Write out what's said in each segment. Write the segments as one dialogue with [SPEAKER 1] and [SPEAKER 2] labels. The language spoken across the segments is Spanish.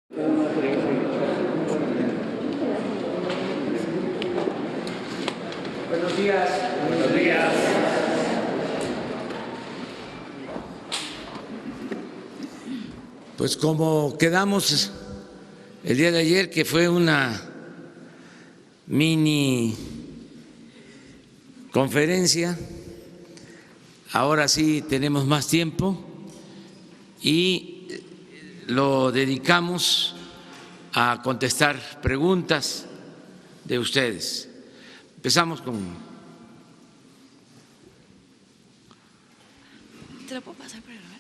[SPEAKER 1] Buenos días. Buenos días. Pues como quedamos el día de ayer, que fue una mini conferencia, ahora sí tenemos más tiempo y lo dedicamos a contestar preguntas de ustedes. Empezamos con...
[SPEAKER 2] ¿Te lo puedo pasar para grabar?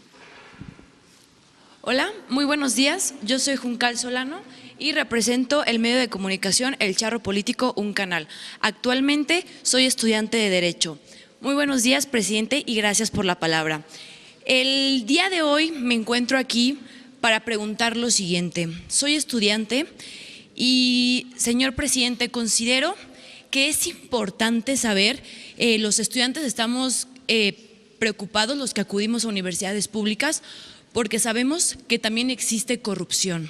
[SPEAKER 2] Hola, muy buenos días. Yo soy Juncal Solano y represento el medio de comunicación El Charro Político, un canal. Actualmente soy estudiante de Derecho. Muy buenos días, presidente, y gracias por la palabra. El día de hoy me encuentro aquí para preguntar lo siguiente. Soy estudiante y, señor presidente, considero que es importante saber, los estudiantes estamos preocupados, los que acudimos a universidades públicas, porque sabemos que también existe corrupción.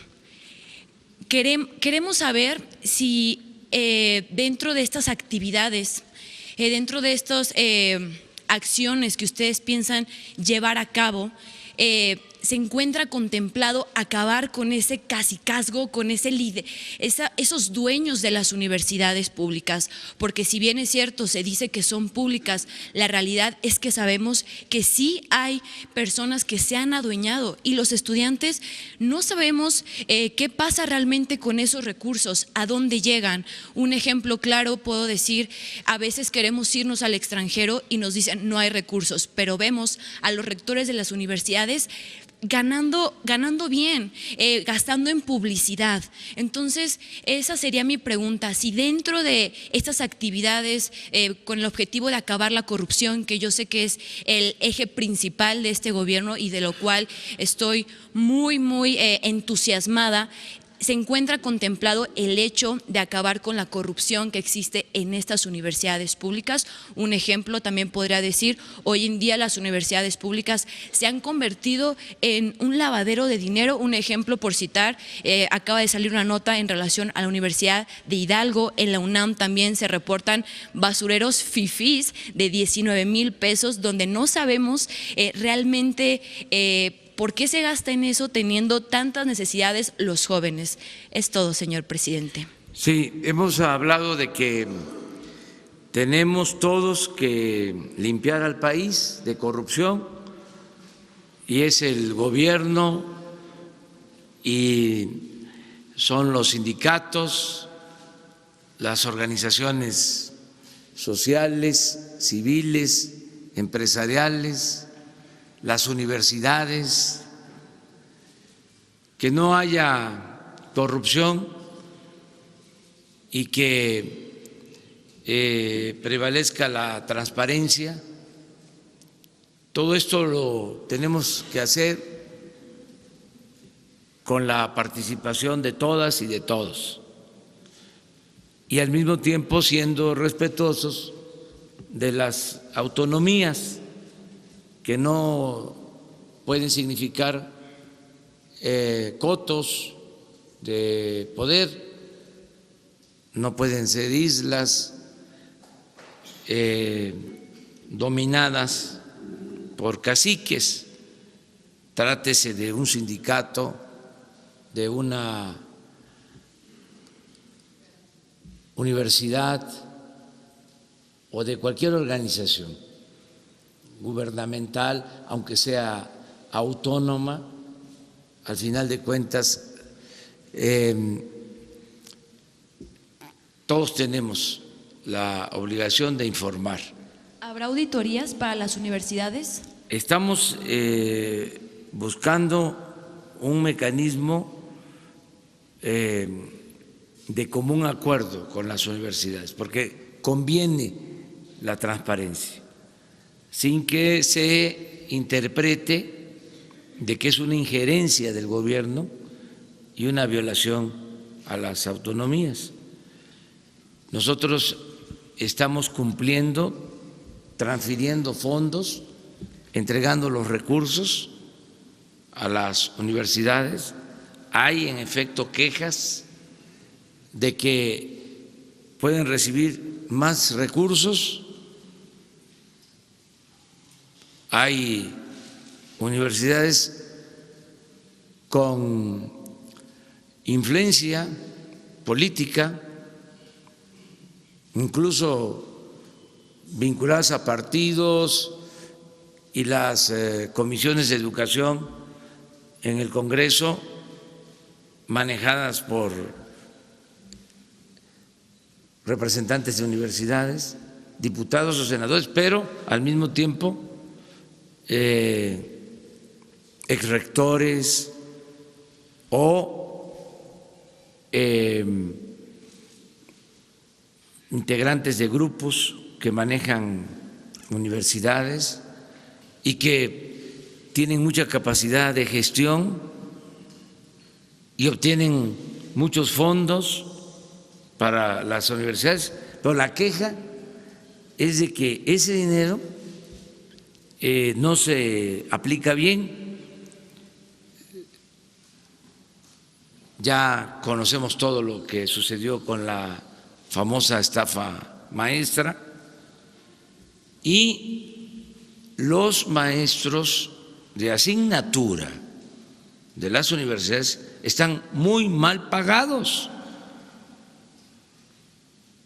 [SPEAKER 2] Queremos saber si dentro de estas actividades, dentro de estas acciones que ustedes piensan llevar a cabo, se encuentra contemplado acabar con ese cacicazgo, con esos dueños de las universidades públicas, porque si bien es cierto, se dice que son públicas, la realidad es que sabemos que sí hay personas que se han adueñado y los estudiantes no sabemos qué pasa realmente con esos recursos, a dónde llegan. Un ejemplo claro puedo decir, a veces queremos irnos al extranjero y nos dicen no hay recursos, pero vemos a los rectores de las universidades ganando bien, gastando en publicidad. Entonces, esa sería mi pregunta, si dentro de estas actividades con el objetivo de acabar la corrupción, que yo sé que es el eje principal de este gobierno y de lo cual estoy muy entusiasmada, se encuentra contemplado el hecho de acabar con la corrupción que existe en estas universidades públicas. Un ejemplo también podría decir, hoy en día las universidades públicas se han convertido en un lavadero de dinero. Un ejemplo por citar, acaba de salir una nota en relación a la Universidad de Hidalgo. En la UNAM también se reportan basureros fifís de 19,000 pesos, donde no sabemos realmente ¿por qué se gasta en eso teniendo tantas necesidades los jóvenes? Es todo, señor presidente.
[SPEAKER 1] Sí, hemos hablado de que tenemos todos que limpiar al país de corrupción y es el gobierno y son los sindicatos, las organizaciones sociales, civiles, empresariales, las universidades, que no haya corrupción y que prevalezca la transparencia. Todo esto lo tenemos que hacer con la participación de todas y de todos y al mismo tiempo siendo respetuosos de las autonomías que no pueden significar cotos de poder, no pueden ser islas dominadas por caciques, trátese de un sindicato, de una universidad o de cualquier organización gubernamental, aunque sea autónoma, al final de cuentas todos tenemos la obligación de informar.
[SPEAKER 2] ¿Habrá auditorías para las universidades?
[SPEAKER 1] Estamos buscando un mecanismo de común acuerdo con las universidades, porque conviene la transparencia, sin que se interprete de que es una injerencia del gobierno y una violación a las autonomías. Nosotros estamos cumpliendo, transfiriendo fondos, entregando los recursos a las universidades, hay en efecto quejas de que pueden recibir más recursos. Hay universidades con influencia política, incluso vinculadas a partidos, y las comisiones de educación en el Congreso manejadas por representantes de universidades, diputados o senadores, pero al mismo tiempo exrectores o integrantes de grupos que manejan universidades y que tienen mucha capacidad de gestión y obtienen muchos fondos para las universidades, pero la queja es de que ese dinero no se aplica bien. Ya conocemos todo lo que sucedió con la famosa estafa maestra, y los maestros de asignatura de las universidades están muy mal pagados.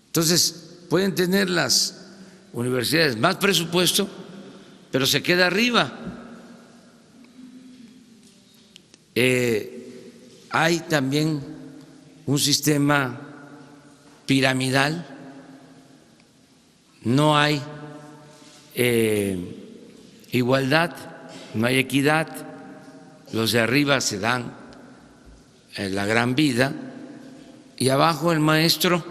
[SPEAKER 1] Entonces, pueden tener las universidades más presupuesto, pero se queda arriba. Hay también un sistema piramidal, no hay igualdad, no hay equidad, los de arriba se dan la gran vida y abajo el maestro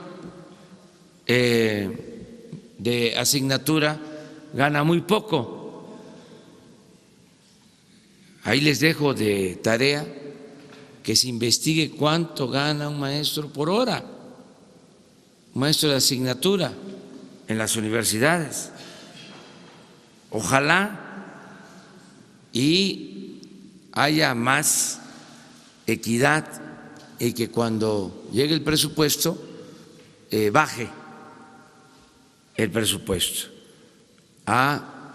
[SPEAKER 1] de asignatura gana muy poco. Ahí les dejo de tarea que se investigue cuánto gana un maestro por hora, un maestro de asignatura en las universidades. Ojalá y haya más equidad y que cuando llegue el presupuesto baje el presupuesto a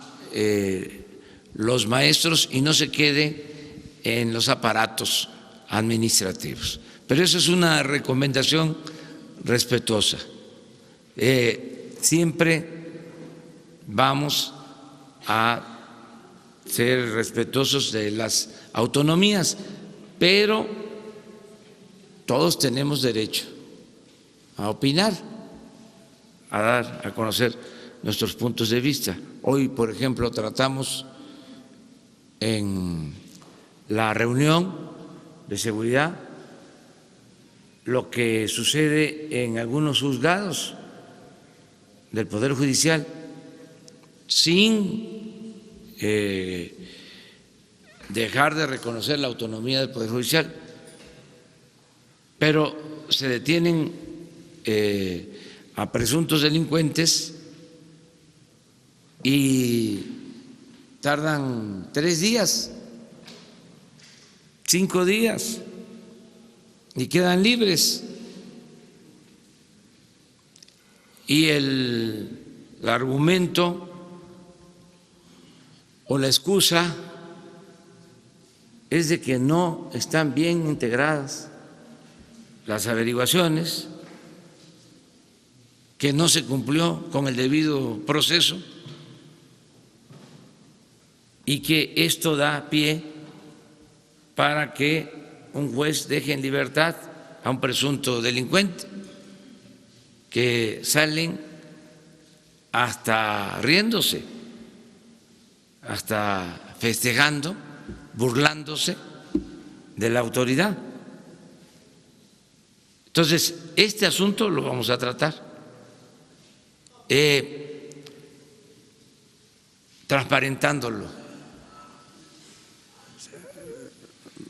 [SPEAKER 1] los maestros y no se quede en los aparatos administrativos. Pero eso es una recomendación respetuosa. Siempre vamos a ser respetuosos de las autonomías, pero todos tenemos derecho a opinar, a dar a conocer nuestros puntos de vista. Hoy, por ejemplo, tratamos en la reunión de seguridad lo que sucede en algunos juzgados del Poder Judicial sin dejar de reconocer la autonomía del Poder Judicial, pero se detienen a presuntos delincuentes y tardan 3 días, 5 días y quedan libres. Y el argumento o la excusa es de que no están bien integradas las averiguaciones, que no se cumplió con el debido proceso y que esto da pie para que un juez deje en libertad a un presunto delincuente, que salen hasta riéndose, hasta festejando, burlándose de la autoridad. Entonces, este asunto lo vamos a tratar transparentándolo.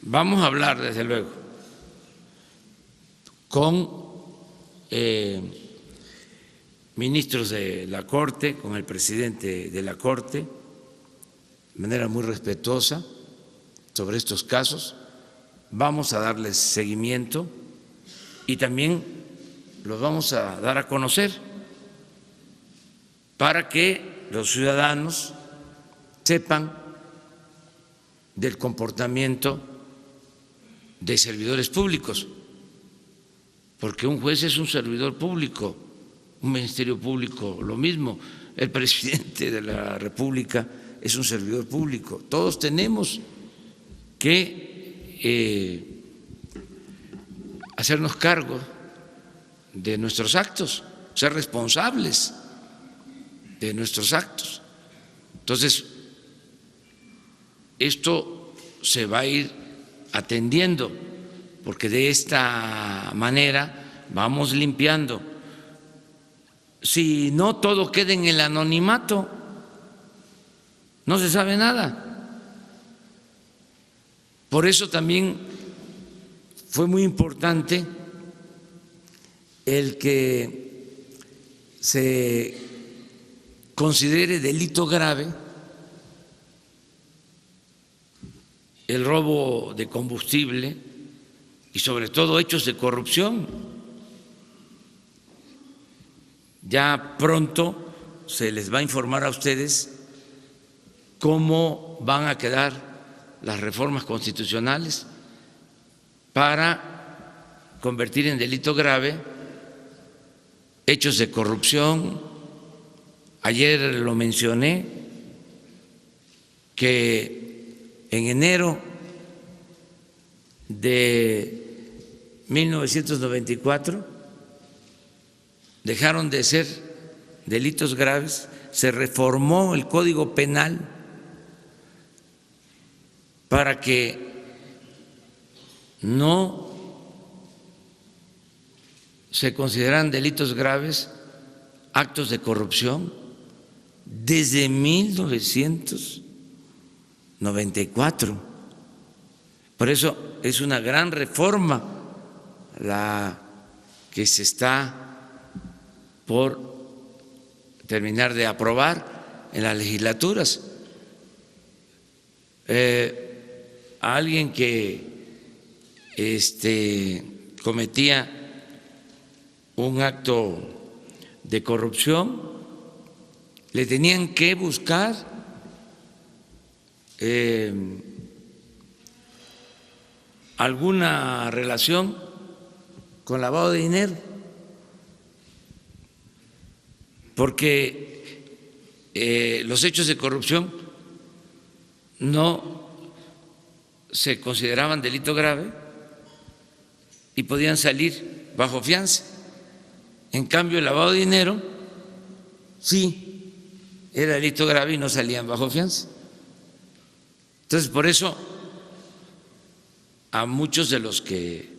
[SPEAKER 1] Vamos a hablar, desde luego, con ministros de la Corte, con el presidente de la Corte, de manera muy respetuosa sobre estos casos. vamos a darles seguimiento y también los vamos a dar a conocer para que los ciudadanos sepan del comportamiento de servidores públicos, porque un juez es un servidor público, un ministerio público lo mismo, el presidente de la República es un servidor público. Todos tenemos que hacernos cargo de nuestros actos, ser responsables de nuestros actos. Entonces, esto se va a ir atendiendo, porque de esta manera vamos limpiando. Si no, todo queda en el anonimato, no se sabe nada. Por eso también fue muy importante el que se considere delito grave el robo de combustible y sobre todo hechos de corrupción. Ya pronto se les va a informar a ustedes cómo van a quedar las reformas constitucionales para convertir en delito grave hechos de corrupción. Ayer lo mencioné, que en enero de 1994 dejaron de ser delitos graves, se reformó el Código Penal para que no se consideraran delitos graves actos de corrupción desde 1994. Por eso es una gran reforma la que se está por terminar de aprobar en las legislaturas. A alguien que cometía un acto de corrupción le tenían que buscar alguna relación con lavado de dinero, porque los hechos de corrupción no se consideraban delito grave y podían salir bajo fianza. En cambio, el lavado de dinero sí era delito grave y no salían bajo fianza. Entonces, por eso a muchos de los que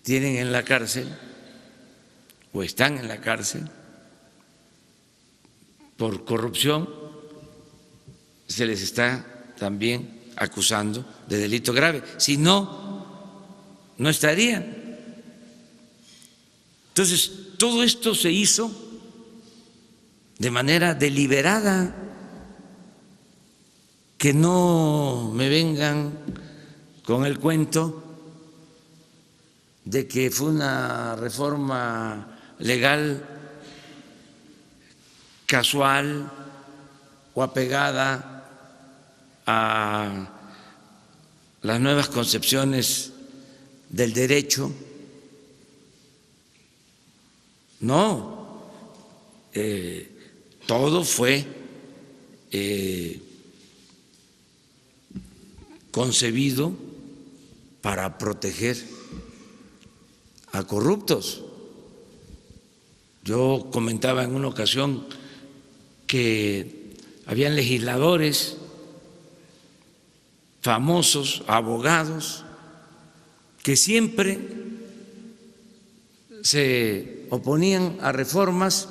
[SPEAKER 1] tienen en la cárcel o están en la cárcel por corrupción se les está también acusando de delito grave. Si no, no estarían. Entonces, todo esto se hizo de manera deliberada, que no me vengan con el cuento de que fue una reforma legal casual o apegada a las nuevas concepciones del derecho. No, todo fue concebido para proteger a corruptos. Yo comentaba en una ocasión que habían legisladores famosos, abogados, que siempre se oponían a reformas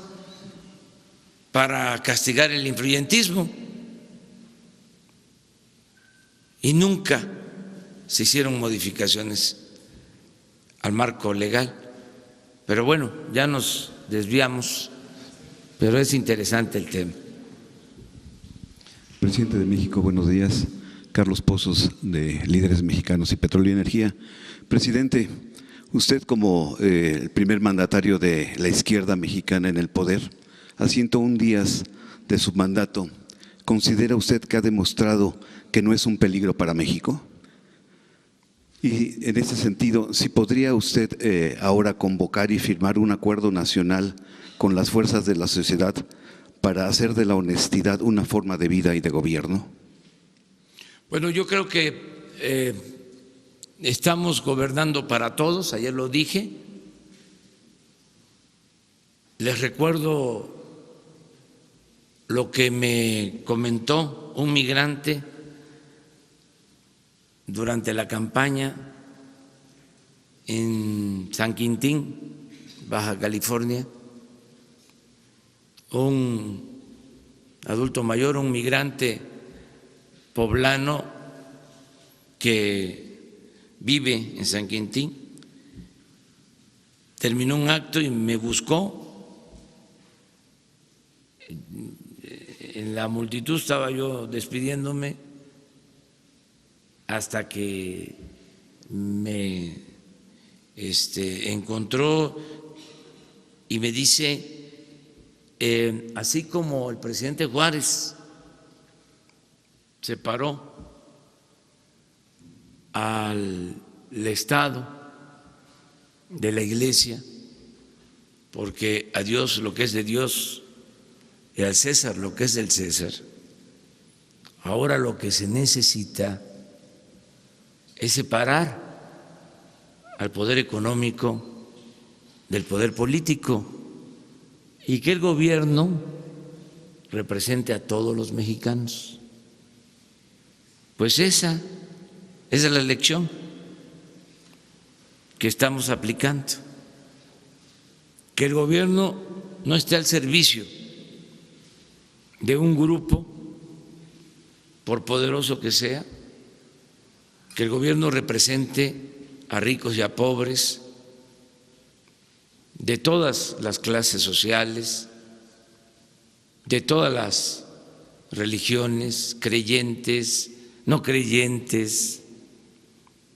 [SPEAKER 1] para castigar el influyentismo y nunca se hicieron modificaciones al marco legal. Pero bueno, ya nos desviamos, pero es interesante el tema.
[SPEAKER 3] Presidente de México, buenos días. Carlos Pozos, de Líderes Mexicanos y Petróleo y Energía. Presidente, usted como el primer mandatario de la izquierda mexicana en el poder, a 101 días de su mandato, ¿considera usted que ha demostrado que no es un peligro para México? Y en ese sentido, si podría usted ahora convocar y firmar un acuerdo nacional con las fuerzas de la sociedad para hacer de la honestidad una forma de vida y de gobierno.
[SPEAKER 1] Bueno, yo creo que estamos gobernando para todos, ayer lo dije. Les recuerdo lo que me comentó un migrante durante la campaña en San Quintín, Baja California, un adulto mayor, un migrante poblano que vive en San Quintín, terminó un acto y me buscó. En la multitud estaba yo despidiéndome hasta que me encontró y me dice, así como el presidente Juárez separó al Estado de la Iglesia, porque a Dios lo que es de Dios y al César lo que es del César, ahora lo que se necesita es separar al poder económico del poder político y que el gobierno represente a todos los mexicanos. Pues esa es la lección que estamos aplicando, que el gobierno no esté al servicio de un grupo, por poderoso que sea, que el gobierno represente a ricos y a pobres, de todas las clases sociales, de todas las religiones, creyentes, no creyentes,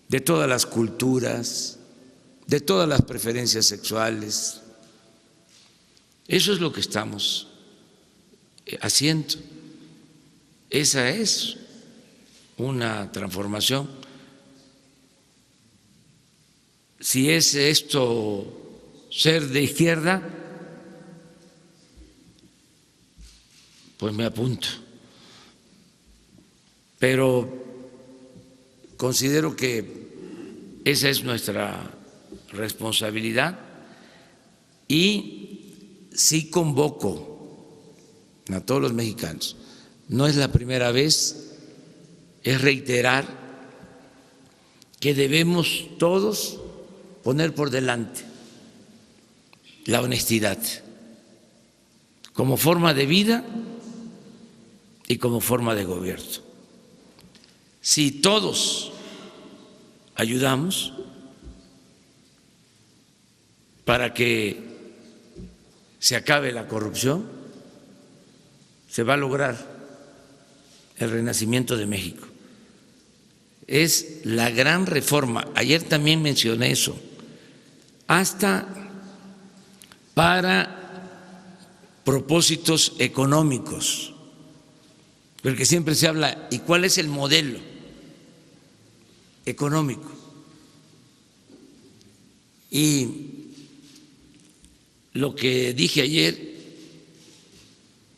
[SPEAKER 1] de todas las culturas, de todas las preferencias sexuales. Eso es lo que estamos haciendo. Esa es una transformación. Si es esto ser de izquierda, pues me apunto. Pero considero que esa es nuestra responsabilidad y sí convoco a todos los mexicanos. No es la primera vez, es reiterar que debemos todos poner por delante la honestidad como forma de vida y como forma de gobierno. Si todos ayudamos para que se acabe la corrupción, se va a lograr el renacimiento de México. Es la gran reforma. Ayer también mencioné eso. Hasta para propósitos económicos, porque siempre se habla, ¿y cuál es el modelo económico? Y lo que dije ayer,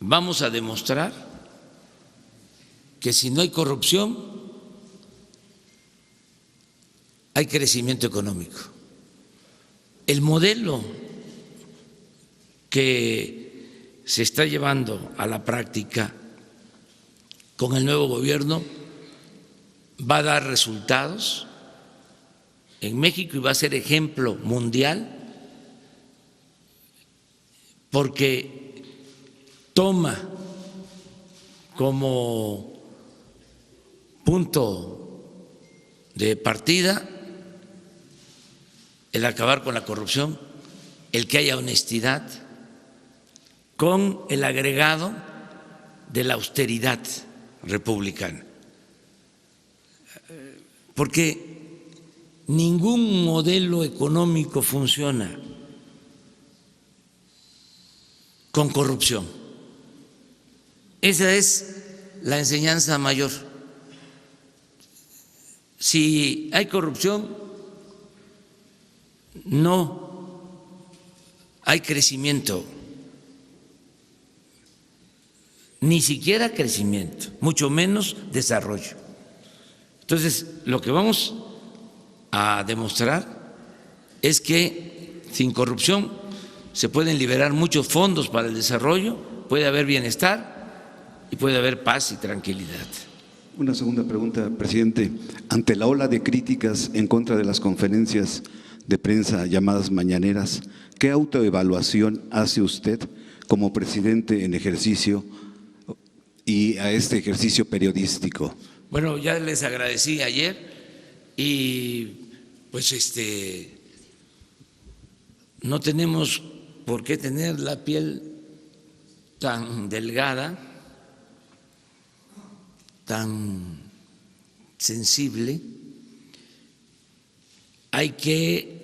[SPEAKER 1] vamos a demostrar que si no hay corrupción, hay crecimiento económico. El modelo que se está llevando a la práctica con el nuevo gobierno va a dar resultados en México y va a ser ejemplo mundial porque toma como punto de partida el acabar con la corrupción, el que haya honestidad, con el agregado de la austeridad republicana. porque ningún modelo económico funciona con corrupción. Esa es la enseñanza mayor. Si hay corrupción, no hay crecimiento, ni siquiera crecimiento, mucho menos desarrollo. Entonces, lo que vamos a demostrar es que sin corrupción se pueden liberar muchos fondos para el desarrollo, puede haber bienestar y puede haber paz y tranquilidad.
[SPEAKER 3] Una segunda pregunta, presidente. Ante la ola de críticas en contra de las conferencias de prensa llamadas mañaneras, ¿qué autoevaluación hace usted como presidente en ejercicio y a este ejercicio periodístico?
[SPEAKER 1] Bueno, ya les agradecí ayer y pues no tenemos por qué tener la piel tan delgada, tan sensible. Hay que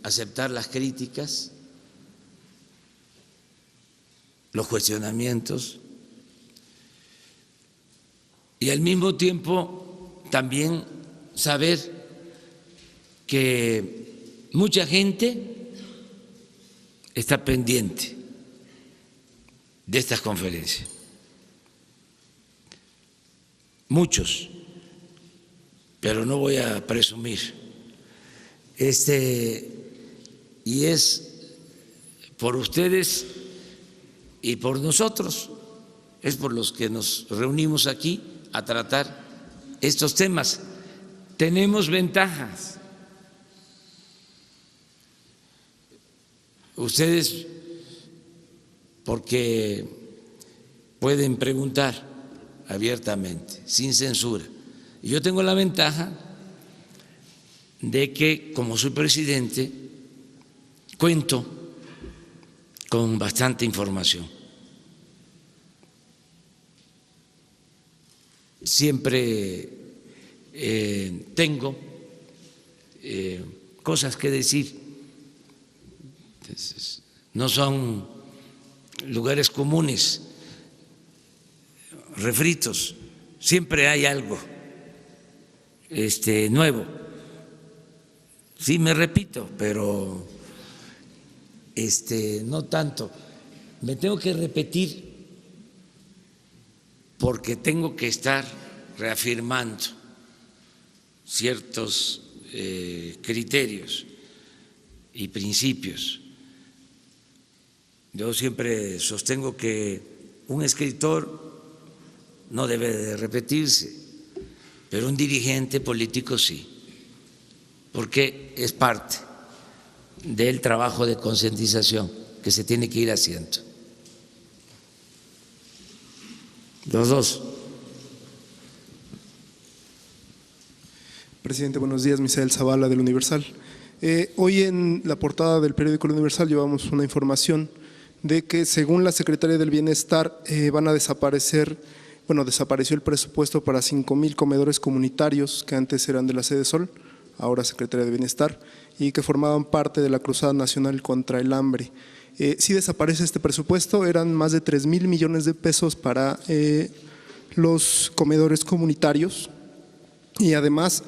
[SPEAKER 1] aceptar las críticas, los cuestionamientos y al mismo tiempo también saber que mucha gente está pendiente de estas conferencias. Muchos, pero no voy a presumir. Y es por ustedes y por nosotros, es por los que nos reunimos aquí a tratar estos temas. Tenemos ventajas. Ustedes, porque pueden preguntar abiertamente, sin censura. Y yo tengo la ventaja de que, como soy presidente, cuento con bastante información. Siempre tengo cosas que decir. Entonces, no son lugares comunes, refritos, siempre hay algo nuevo. Sí, me repito, pero no tanto. Me tengo que repetir porque tengo que estar reafirmando ciertos criterios y principios. Yo siempre sostengo que un escritor no debe de repetirse, pero un dirigente político sí, porque es parte del trabajo de concientización que se tiene que ir haciendo. Los dos.
[SPEAKER 4] Presidente, buenos días. Misael Zavala, del Universal. Hoy en la portada del periódico El Universal llevamos una información de que, según la Secretaría del Bienestar, van a desapareció el presupuesto para 5,000 comedores comunitarios que antes eran de la Sede Sol, ahora Secretaría de Bienestar, y que formaban parte de la Cruzada Nacional contra el Hambre. Si desaparece este presupuesto, eran más de 3,000 millones de pesos para los comedores comunitarios. Y además,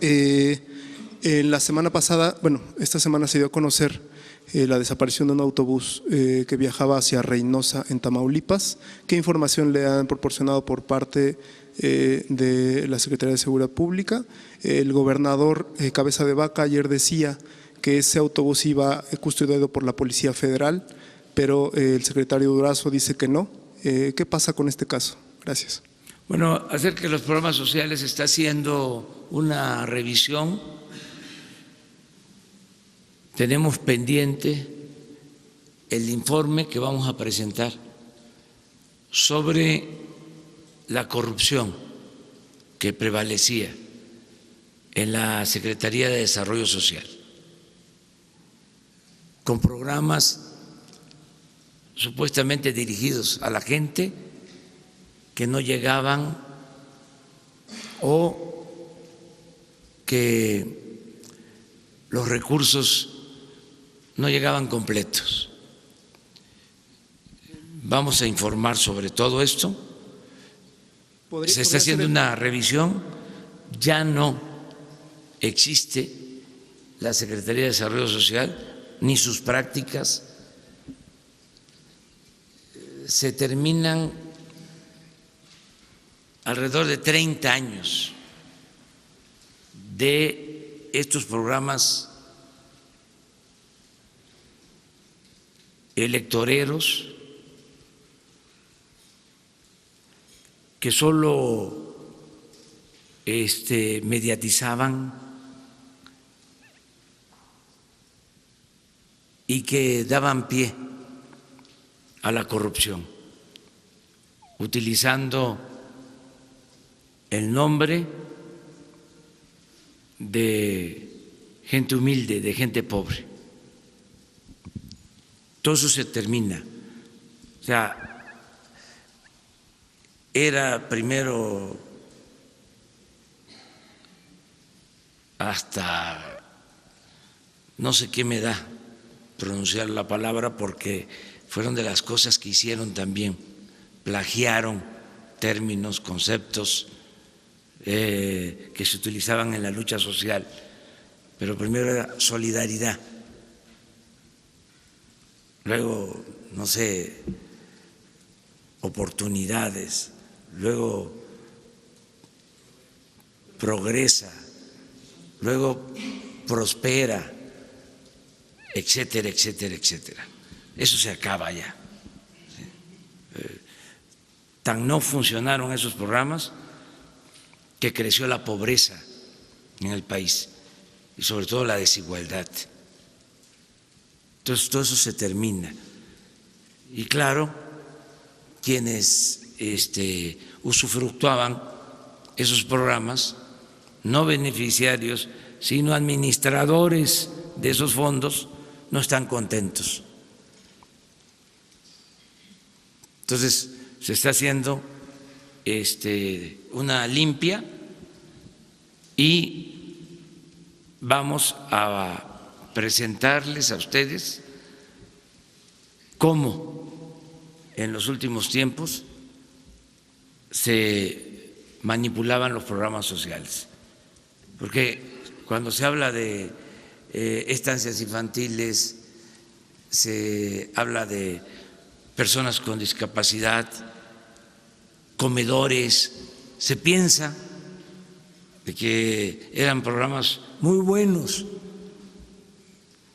[SPEAKER 4] la semana pasada, esta semana se dio a conocer la desaparición de un autobús que viajaba hacia Reynosa, en Tamaulipas. ¿Qué información le han proporcionado por parte de la Secretaría de Seguridad Pública? El gobernador Cabeza de Vaca ayer decía que ese autobús iba custodiado por la Policía Federal, pero el secretario Durazo dice que no. ¿Qué pasa con este caso? Gracias.
[SPEAKER 1] Bueno, acerca de los programas sociales se está haciendo una revisión. Tenemos pendiente el informe que vamos a presentar sobre la corrupción que prevalecía en la Secretaría de Desarrollo Social, con programas supuestamente dirigidos a la gente que no llegaban o que los recursos no llegaban completos. Vamos a informar sobre todo esto. Se está haciendo una revisión, ya no existe la Secretaría de Desarrollo Social ni sus prácticas. Se terminan alrededor de 30 años de estos programas electoreros que solo mediatizaban y que daban pie a la corrupción, utilizando el nombre de gente humilde, de gente pobre. Todo eso se termina. O sea, era primero hasta no sé qué me da pronunciar la palabra porque fueron de las cosas que hicieron también, plagiaron términos, conceptos que se utilizaban en la lucha social, pero primero era solidaridad, luego, no sé, oportunidades, luego progresa, luego prospera, etcétera, etcétera, etcétera. Eso se acaba ya. Tan no funcionaron esos programas que creció la pobreza en el país y sobre todo la desigualdad. Entonces todo eso se termina. Y claro, quienes usufructuaban esos programas, no beneficiarios, sino administradores de esos fondos, no están contentos. Entonces se está haciendo una limpia y vamos a presentarles a ustedes cómo en los últimos tiempos se manipulaban los programas sociales. Porque cuando se habla de estancias infantiles, se habla de personas con discapacidad, comedores, se piensa de que eran programas muy buenos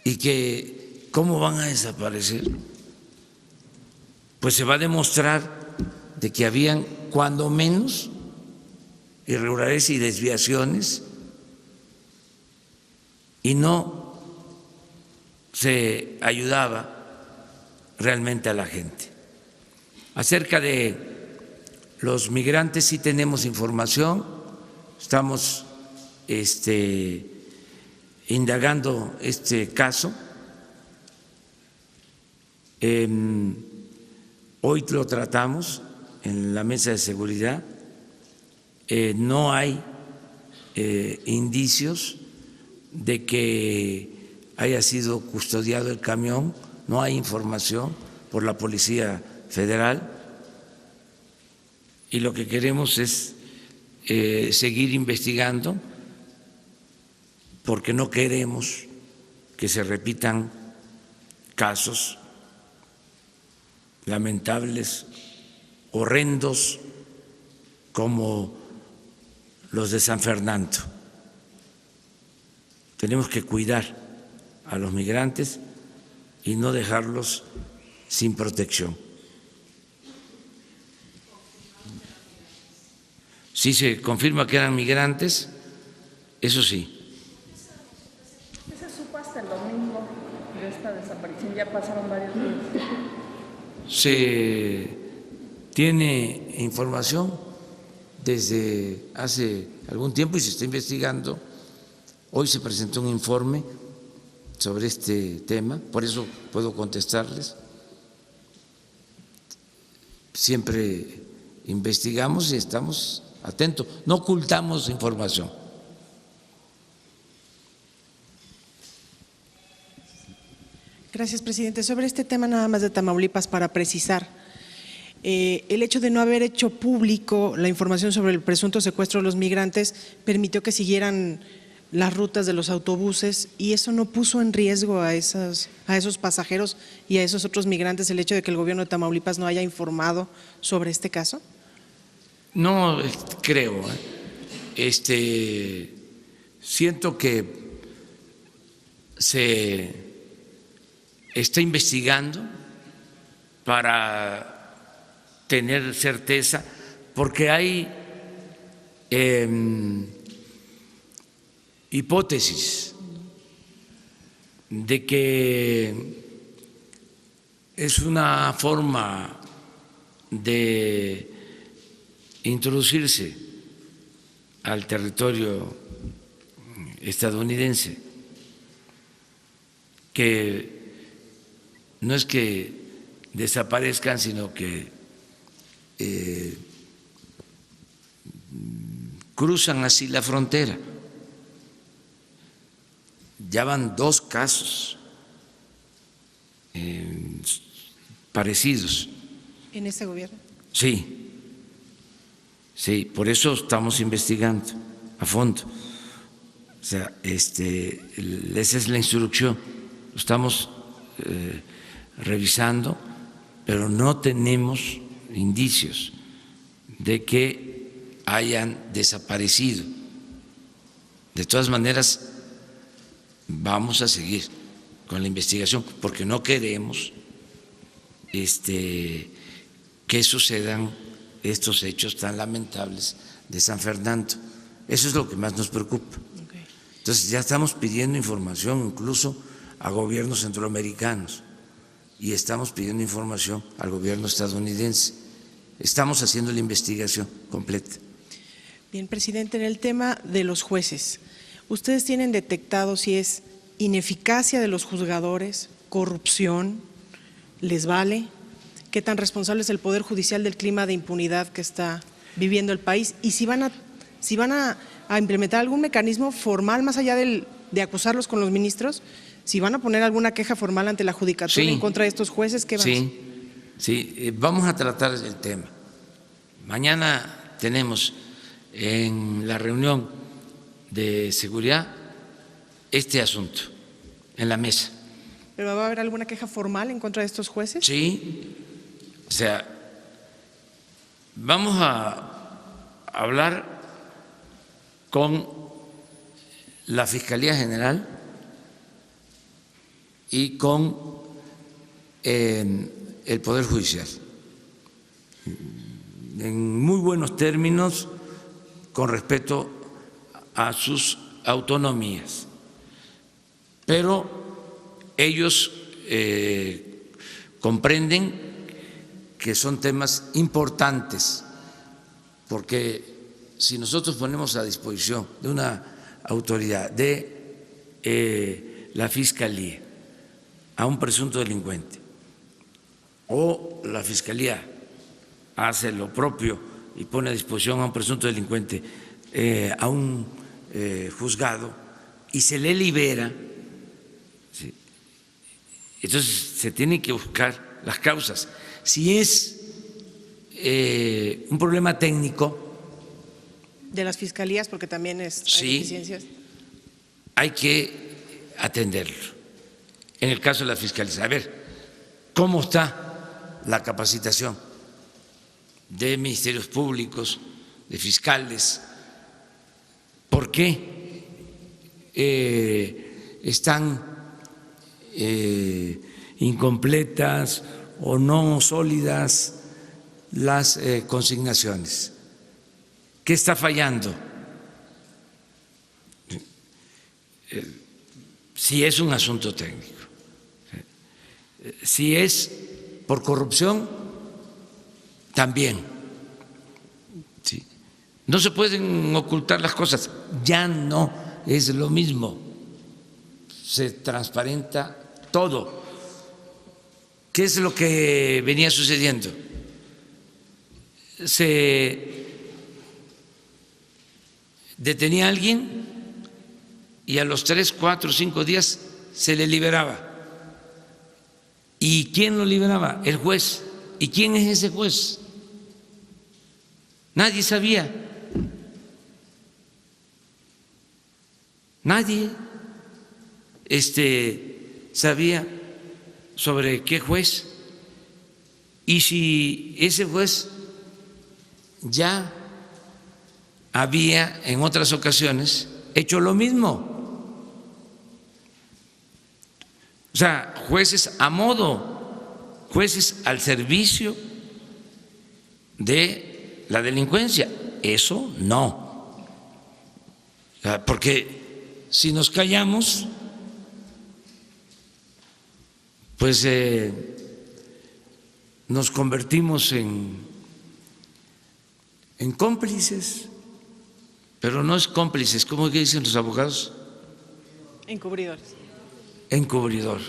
[SPEAKER 1] y que ¿cómo van a desaparecer? Pues se va a demostrar de que habían cuando menos irregularidades y desviaciones y no se ayudaba realmente a la gente. Acerca de los migrantes sí tenemos información, estamos indagando este caso. Hoy lo tratamos en la mesa de seguridad, no hay indicios de que haya sido custodiado el camión, no hay información por la Policía Federal y lo que queremos es seguir investigando porque no queremos que se repitan casos lamentables, horrendos como los de San Fernando. Tenemos que cuidar a los migrantes y no dejarlos sin protección. Sí se confirma que eran migrantes, eso sí.
[SPEAKER 5] ¿Qué se supo hasta el domingo de esta desaparición? Ya pasaron varios días.
[SPEAKER 1] Se tiene información desde hace algún tiempo y se está investigando. Hoy se presentó un informe sobre este tema, por eso puedo contestarles. Siempre investigamos y estamos atentos, no ocultamos información.
[SPEAKER 6] Gracias, presidente. Sobre este tema nada más de Tamaulipas, para precisar, el hecho de no haber hecho público la información sobre el presunto secuestro de los migrantes permitió que siguieran las rutas de los autobuses y eso no puso en riesgo a esos pasajeros y a esos otros migrantes, el hecho de que el gobierno de Tamaulipas no haya informado sobre este caso.
[SPEAKER 1] No creo. Siento que se está investigando para tener certeza, porque hay hipótesis de que es una forma de introducirse al territorio estadounidense, que no es que desaparezcan, sino que cruzan así la frontera. Ya van 2 casos parecidos.
[SPEAKER 6] ¿En este gobierno?
[SPEAKER 1] Sí, sí, por eso estamos investigando a fondo. O sea, esa es la instrucción. Estamos revisando, pero no tenemos indicios de que hayan desaparecido. De todas maneras, vamos a seguir con la investigación porque no queremos que sucedan estos hechos tan lamentables de San Fernando. Eso es lo que más nos preocupa. Entonces ya estamos pidiendo información incluso a gobiernos centroamericanos y estamos pidiendo información al gobierno estadounidense. Estamos haciendo la investigación completa.
[SPEAKER 6] Bien, presidente, en el tema de los jueces, ¿ustedes tienen detectado si es ineficacia de los juzgadores, corrupción, les vale? ¿Qué tan responsable es el Poder Judicial del clima de impunidad que está viviendo el país? Y si van a implementar algún mecanismo formal, más allá de acusarlos con los ministros, si van a poner alguna queja formal ante la judicatura en contra de estos jueces, ¿qué van a hacer?
[SPEAKER 1] Sí, vamos a tratar el tema. Mañana tenemos en la reunión de seguridad este asunto en la mesa.
[SPEAKER 6] ¿Pero va a haber alguna queja formal en contra de estos jueces?
[SPEAKER 1] Sí, o sea, vamos a hablar con la Fiscalía General y con el Poder Judicial, en muy buenos términos, con respeto a sus autonomías. Pero ellos comprenden que son temas importantes, porque si nosotros ponemos a disposición de una autoridad, de la Fiscalía, a un presunto delincuente, o la Fiscalía hace lo propio y pone a disposición a un presunto delincuente a un juzgado y se le libera, ¿sí? Entonces se tienen que buscar las causas. Si es un problema técnico
[SPEAKER 6] De las fiscalías, porque también hay deficiencias.
[SPEAKER 1] Hay que atenderlo. En el caso de la Fiscalía, a ver, ¿cómo está la capacitación de ministerios públicos, de fiscales? ¿Por qué están incompletas o no sólidas las consignaciones? ¿Qué está fallando? Si es un asunto técnico, si es por corrupción, también. ¿Sí? No se pueden ocultar las cosas, ya no es lo mismo, se transparenta todo. ¿Qué es lo que venía sucediendo? Se detenía a alguien y a los 3, 4, 5 días se le liberaba. ¿Y quién lo liberaba? El juez. ¿Y quién es ese juez? Nadie sabía. Nadie sabía sobre qué juez. Y si ese juez ya había en otras ocasiones hecho lo mismo. O sea, jueces a modo, jueces al servicio de la delincuencia. Eso no. O sea, porque si nos callamos, pues nos convertimos en cómplices, pero no es cómplices, ¿cómo que dicen los abogados?
[SPEAKER 6] Encubridores.
[SPEAKER 1] Encubridor.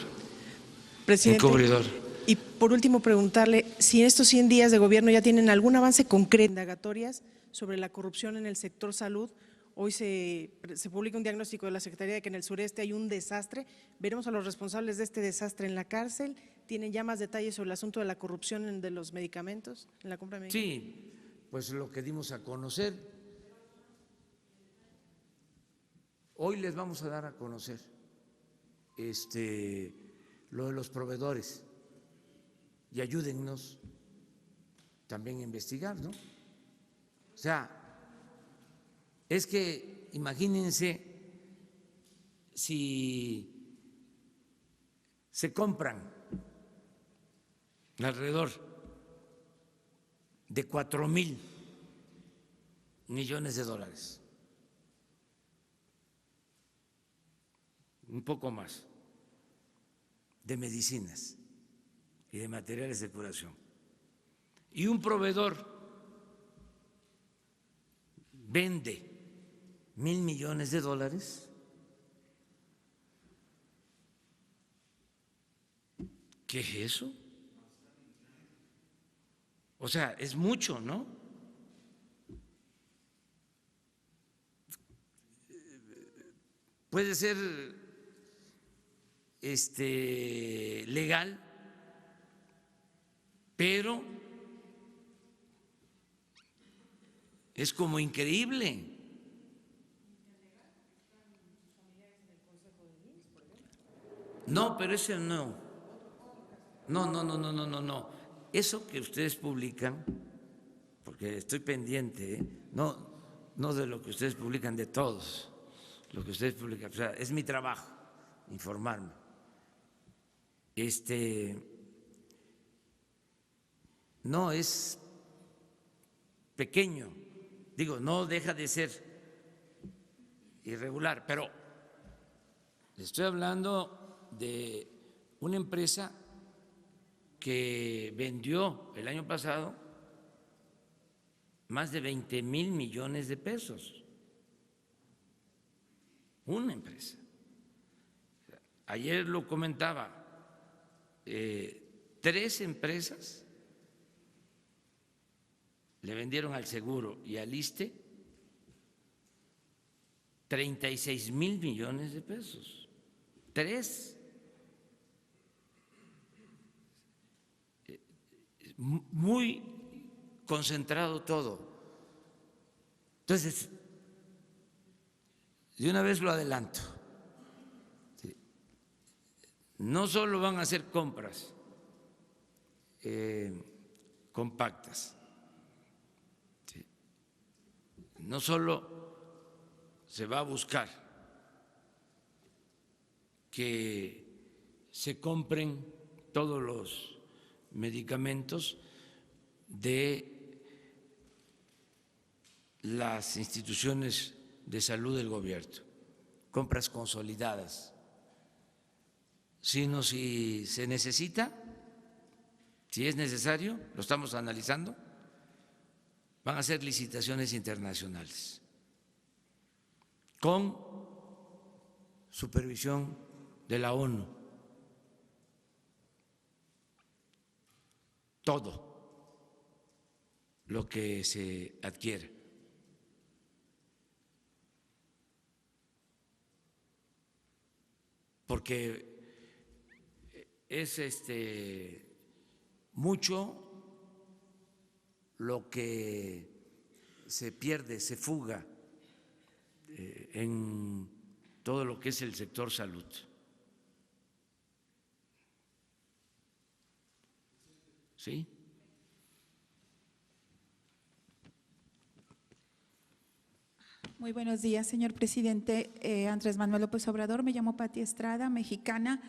[SPEAKER 6] Presidente,
[SPEAKER 1] Encubridor.
[SPEAKER 6] y por último preguntarle si en estos 100 días de gobierno ya tienen algún avance concreto, indagatorias sobre la corrupción en el sector salud. Hoy se publica un diagnóstico de la Secretaría de que en el sureste hay un desastre. ¿Veremos a los responsables de este desastre en la cárcel? ¿Tienen ya más detalles sobre el asunto de la corrupción de los medicamentos, en la compra de medicamentos?
[SPEAKER 1] Sí, pues lo que dimos a conocer. Hoy les vamos a dar a conocer lo de los proveedores y ayúdennos también a investigar, ¿no? O sea, es que imagínense si se compran alrededor de 4,000 millones de dólares, un poco más, de medicinas y de materiales de curación, y un proveedor vende 1,000 millones de dólares, ¿qué es eso? O sea, es mucho, ¿no? Puede ser legal, pero es como increíble. No, pero ese no. No. Eso que ustedes publican, porque estoy pendiente, no de lo que ustedes publican, de todos, lo que ustedes publican. O sea, es mi trabajo informarme. No es pequeño, digo, no deja de ser irregular, pero le estoy hablando de una empresa que vendió el año pasado más de 20,000 millones de pesos. Una empresa. Ayer lo comentaba, 3 empresas le vendieron al Seguro y al ISSSTE 36,000 millones de pesos. 3. Muy concentrado todo. Entonces, de una vez lo adelanto. No solo van a hacer compras compactas, no solo se va a buscar que se compren todos los medicamentos de las instituciones de salud del gobierno, compras consolidadas, sino si se necesita, si es necesario, lo estamos analizando, van a ser licitaciones internacionales con supervisión de la ONU. Todo lo que se adquiere. porque es mucho lo que se pierde, se fuga en todo lo que es el sector salud. ¿Sí?
[SPEAKER 7] Muy buenos días, señor presidente. Andrés Manuel López Obrador, me llamo Pati Estrada, mexicana,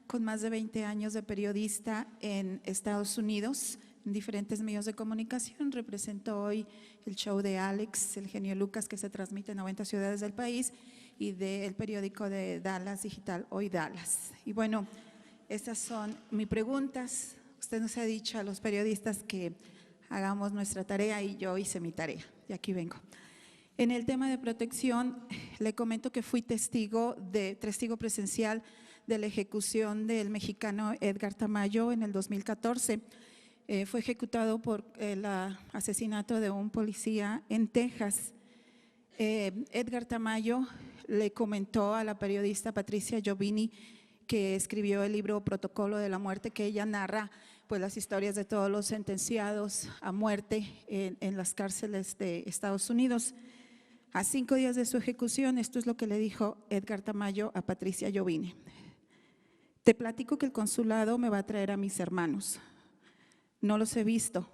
[SPEAKER 7] con más de 20 años de periodista en Estados Unidos, en diferentes medios de comunicación. Represento hoy el show de Alex, el genio Lucas, que se transmite en 90 ciudades del país, y del periódico de Dallas Digital, Hoy Dallas. Y bueno, estas son mis preguntas. Usted nos ha dicho a los periodistas que hagamos nuestra tarea y yo hice mi tarea y aquí vengo. En el tema de protección, le comento que fui testigo presencial de la ejecución del mexicano Edgar Tamayo en el 2014. Fue ejecutado por el asesinato de un policía en Texas. Edgar Tamayo le comentó a la periodista Patricia Giovini, que escribió el libro Protocolo de la Muerte, que ella narra pues las historias de todos los sentenciados a muerte en las cárceles de Estados Unidos. A 5 días de su ejecución, esto es lo que le dijo Edgar Tamayo a Patricia Giovini: te platico que el consulado me va a traer a mis hermanos. No los he visto,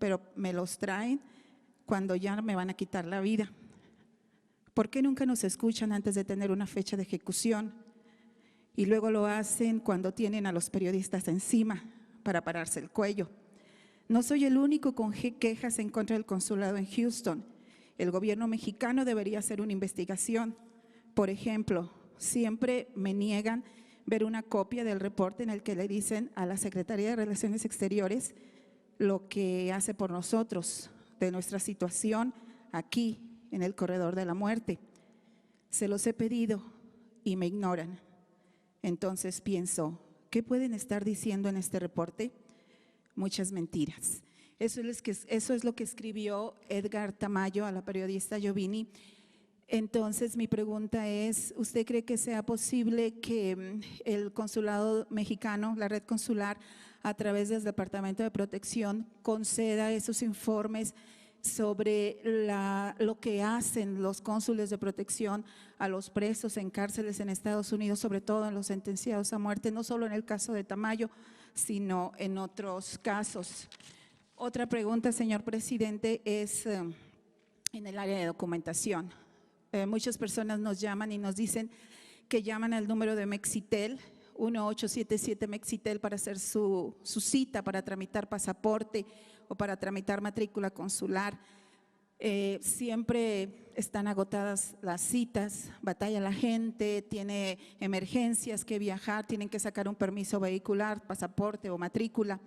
[SPEAKER 7] pero me los traen cuando ya me van a quitar la vida. ¿Por qué nunca nos escuchan antes de tener una fecha de ejecución? Y luego lo hacen cuando tienen a los periodistas encima para pararse el cuello. No soy el único con quejas en contra del consulado en Houston. El gobierno mexicano debería hacer una investigación. Por ejemplo, siempre me niegan ver una copia del reporte en el que le dicen a la Secretaría de Relaciones Exteriores lo que hace por nosotros, de nuestra situación aquí en el corredor de la muerte. Se los he pedido y me ignoran. Entonces pienso, ¿qué pueden estar diciendo en este reporte? Muchas mentiras. Eso es lo que escribió Edgar Tamayo a la periodista Giovini. Entonces mi pregunta es, ¿usted cree que sea posible que el consulado mexicano, la red consular, a través del Departamento de Protección, conceda esos informes sobre lo que hacen los cónsules de protección a los presos en cárceles en Estados Unidos, sobre todo en los sentenciados a muerte, no solo en el caso de Tamayo, sino en otros casos? Otra pregunta, señor presidente, es en el área de documentación. Muchas personas nos llaman y nos dicen que llaman al número de Mexitel, 1877 Mexitel, para hacer su cita, para tramitar pasaporte o para tramitar matrícula consular. Siempre están agotadas las citas, batalla la gente, tiene emergencias que viajar, tienen que sacar un permiso vehicular, pasaporte o matrícula.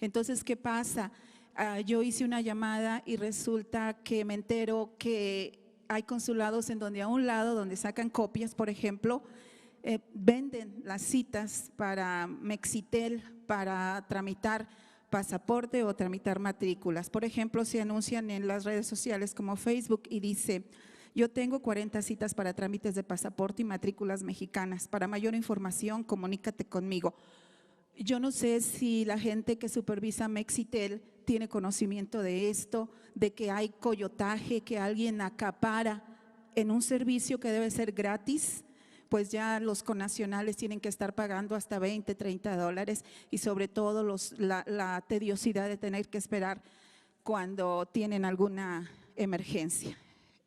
[SPEAKER 7] Entonces, ¿qué pasa? Yo hice una llamada y resulta que me entero que hay consulados en donde a un lado, donde sacan copias, por ejemplo, venden las citas para Mexitel para tramitar pasaporte o tramitar matrículas. Por ejemplo, se anuncian en las redes sociales como Facebook y dice: yo tengo 40 citas para trámites de pasaporte y matrículas mexicanas. Para mayor información, comunícate conmigo. Yo no sé si la gente que supervisa Mexitel tiene conocimiento de esto, de que hay coyotaje, que alguien acapara en un servicio que debe ser gratis, pues ya los connacionales tienen que estar pagando hasta 20, 30 dólares y sobre todo la tediosidad de tener que esperar cuando tienen alguna emergencia.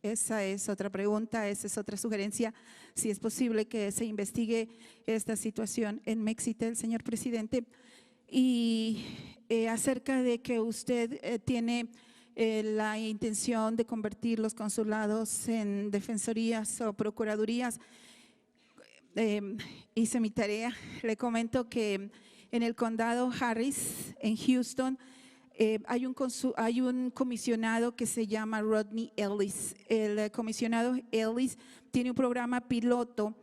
[SPEAKER 7] Esa es otra pregunta, esa es otra sugerencia, si es posible que se investigue esta situación en Mexitel, señor presidente. Y acerca de que usted tiene la intención de convertir los consulados en defensorías o procuradurías, hice mi tarea. Le comento que en el condado Harris, en Houston, hay un comisionado que se llama Rodney Ellis. El comisionado Ellis tiene un programa piloto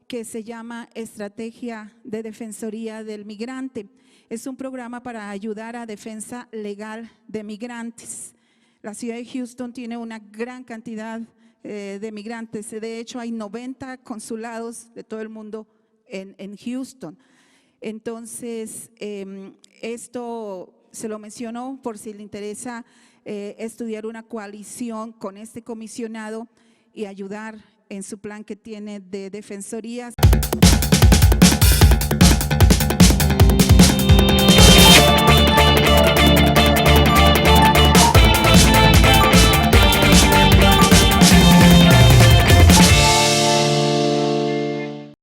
[SPEAKER 7] que se llama Estrategia de Defensoría del Migrante. Es un programa para ayudar a defensa legal de migrantes. La ciudad de Houston tiene una gran cantidad de migrantes. De hecho, hay 90 consulados de todo el mundo en Houston. Entonces, esto se lo menciono por si le interesa estudiar una coalición con este comisionado y ayudar en su plan que tiene de defensorías.